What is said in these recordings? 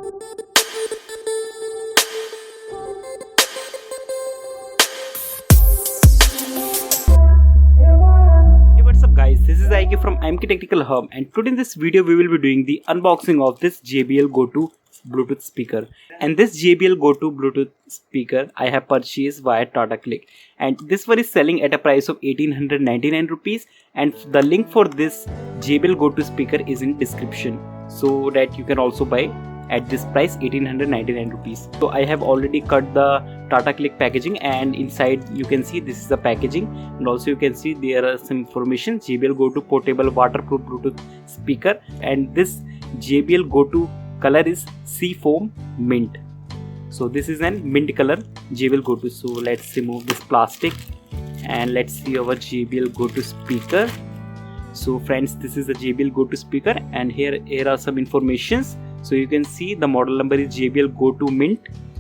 What's up guys, this is IK from IMK Technical Hub, and today in this video we will be doing the unboxing of this JBL Go 2 Bluetooth speaker. And this JBL Go 2 Bluetooth speaker I have purchased via Tata Click, and this one is selling at a price of 1899 rupees, and the link for this JBL Go 2 speaker is in description, so that you can also buy at this price 1899 rupees. So I have already cut the Tata Click packaging, and inside you can see this is the packaging, and also you can see there are some information: JBL Go 2 portable waterproof Bluetooth speaker, and this JBL Go 2 color is Seafoam mint. So this is an mint color JBL Go 2. So let's remove this plastic and let's see our JBL Go 2 speaker. So friends, this is the JBL Go 2 speaker, and here are some informations. So you can see the model number is JBL Go 2 Mint,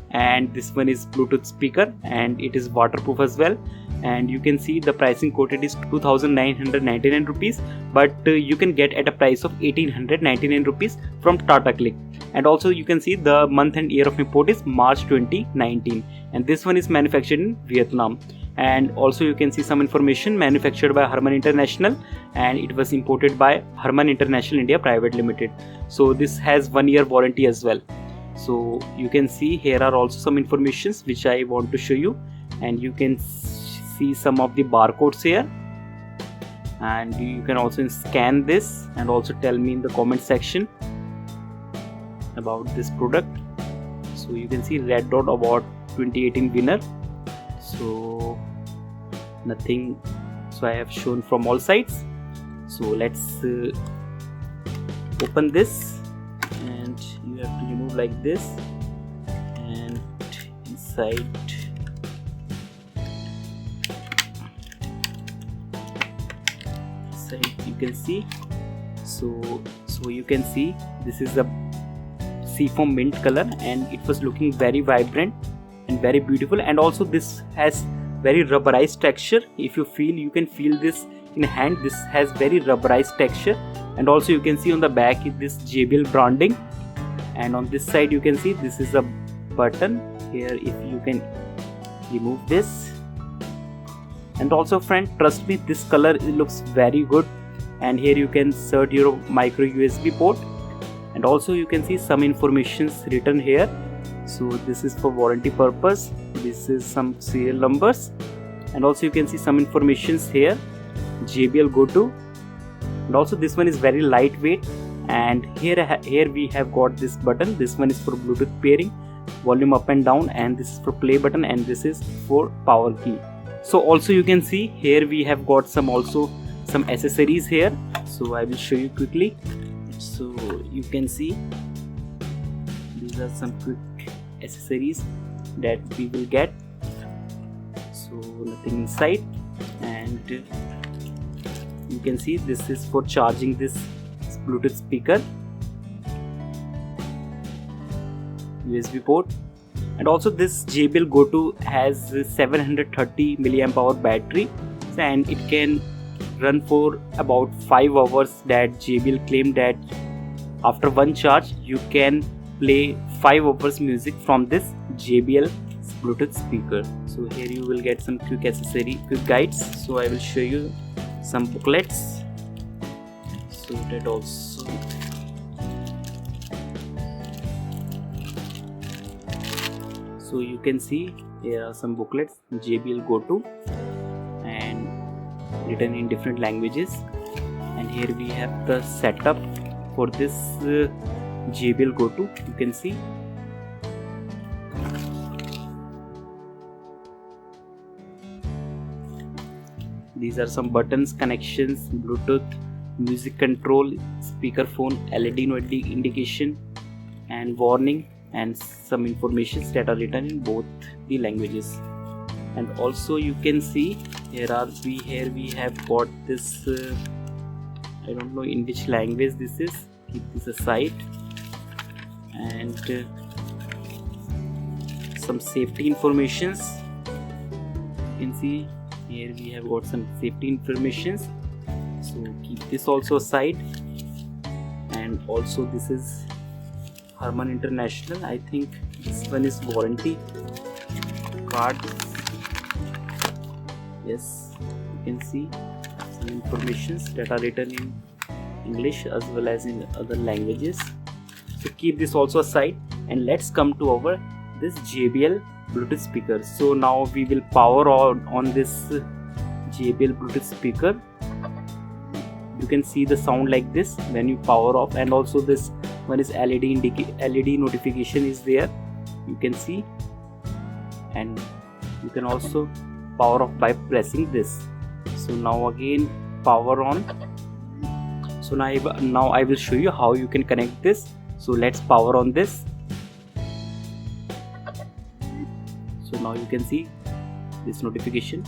and this one is Bluetooth speaker, and it is waterproof as well. And you can see the pricing quoted is 2999 rupees, but you can get at a price of 1899 rupees from Tata Click. And also you can see the month and year of import is March 2019, and this one is manufactured in Vietnam. And also you can see some information: manufactured by Harman International, and it was imported by Harman International India Private Limited. So this has 1 year warranty as well. So you can see here are also some informations which I want to show you, and you can see some of the barcodes here, and you can also scan this and also tell me in the comment section about this product. So you can see Red Dot Award 2018 winner. So nothing, so I have shown from all sides. So let's open this, and you have to remove like this, and inside you can see, so you can see this is a Seafoam mint color, and it was looking very vibrant and very beautiful. And also this has very rubberized texture. If you feel, you can feel this in hand, this has very rubberized texture. And also you can see on the back is this JBL branding, and on this side you can see this is a button here. If you can remove this, and also friend, trust me, this color looks very good. And here you can insert your micro USB port, and also you can see some informations written here. So this is for warranty purpose, this is some serial numbers, and also you can see some informations here, JBL Go 2. And also this one is very lightweight, and here we have got this button. This one is for Bluetooth pairing, volume up and down, and this is for play button, and this is for power key. So also you can see here we have got some accessories here, so I will show you quickly. So you can see these are some quick accessories that we will get. So nothing inside, and you can see this is for charging this Bluetooth speaker, USB port. And also this JBL Go 2 has 730 mAh battery, and it can run for about 5 hours. That JBL claimed that after one charge you can play 5 hours music from this JBL Bluetooth speaker. So here you will get some quick guides. So I will show you some booklets, so that also so you can see here are some booklets, JBL Go 2, and written in different languages. And here we have the setup for this JBL Go 2. You can see these are some buttons, connections, Bluetooth, music control, speakerphone, LED indication, and warning, and some informations that are written in both the languages. And also you can see here we have got this I don't know in which language this is. Keep this aside. And some safety informations. You can see here we have got some safety informations, so keep this also aside. And also this is Harman International. I think this one is warranty card. Yes, you can see some informations that are written in English as well as in other languages. So keep this also aside, and let's come to our this JBL Bluetooth speaker. So now we will power on this JBL Bluetooth speaker. You can see the sound like this when you power off, and also this one is LED notification is there, you can see, and you can also power off by pressing this. So now again power on. So now I will show you how you can connect this. So let's power on this. So now you can see this notification.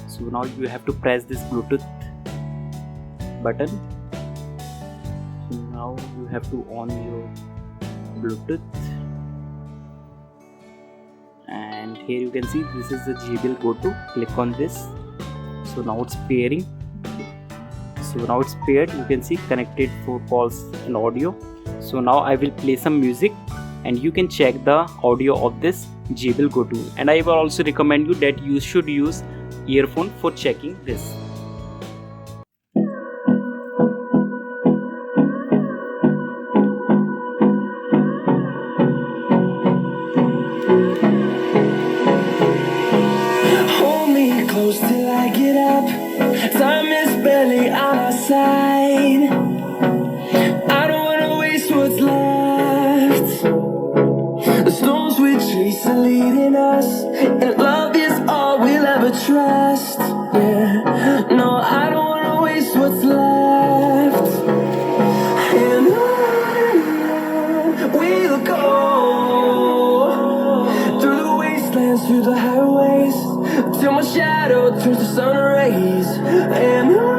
So now you have to press this Bluetooth button. So now you have to on your Bluetooth, and here you can see this is the JBL Go 2. Click on this. So now it's pairing. So now it's paired. You can see connected for calls and audio. So now I will play some music, and you can check the audio of this JBL Go 2. And I will also recommend you that you should use earphone for checking this. Hold me close till I get up. Time is barely on our side. I don't wanna waste what's left. The storms we chase are leading us, and love is all we'll ever trust. Yeah, no, I don't wanna waste what's left. And on we'll go, through the wastelands, through the highways, till my shadow turns to sun rays. And on.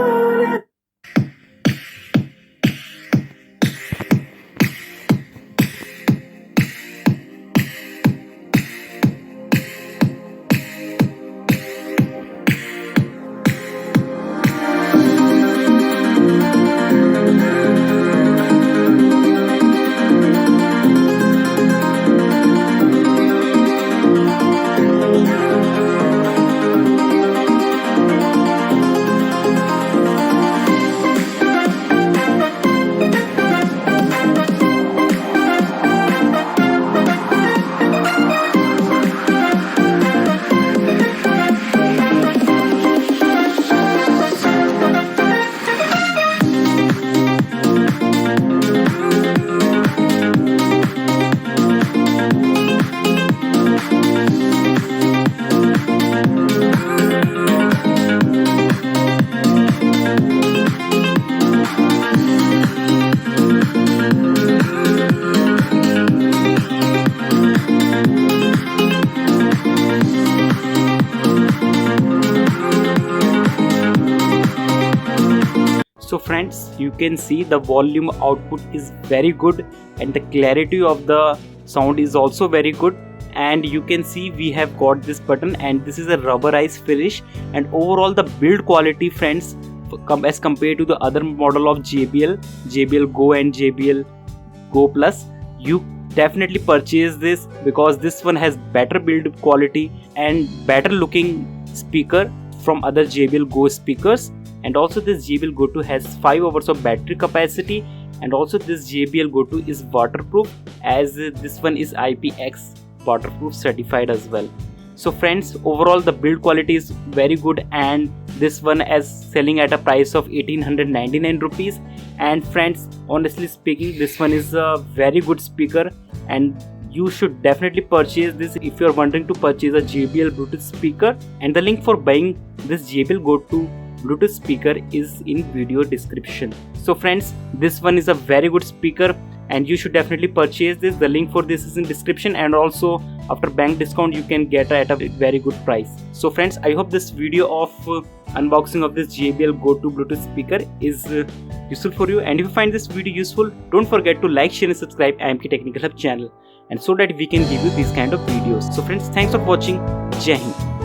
So friends, you can see the volume output is very good, and the clarity of the sound is also very good. And you can see we have got this button, and this is a rubberized finish, and overall the build quality, friends, as compared to the other model of JBL Go and JBL Go Plus, you definitely purchase this, because this one has better build quality and better looking speaker from other JBL Go speakers. And also this JBL Go 2 has 5 hours of battery capacity, and also this JBL Go 2 is waterproof, as this one is IPX waterproof certified as well. So friends, overall the build quality is very good, and this one is selling at a price of 1899 rupees. And friends, honestly speaking, this one is a very good speaker, and you should definitely purchase this if you are wondering to purchase a JBL Bluetooth speaker. And the link for buying this JBL Go 2 Bluetooth speaker is in video description. So friends, this one is a very good speaker, and you should definitely purchase this. The link for this is in description, and also after bank discount you can get at a very good price. So friends, I hope this video of unboxing of this JBL Go 2 Bluetooth speaker is useful for you. And if you find this video useful, don't forget to like, share and subscribe IMK Technical Hub channel, and so that we can give you these kind of videos. So friends, thanks for watching. Jai Hind.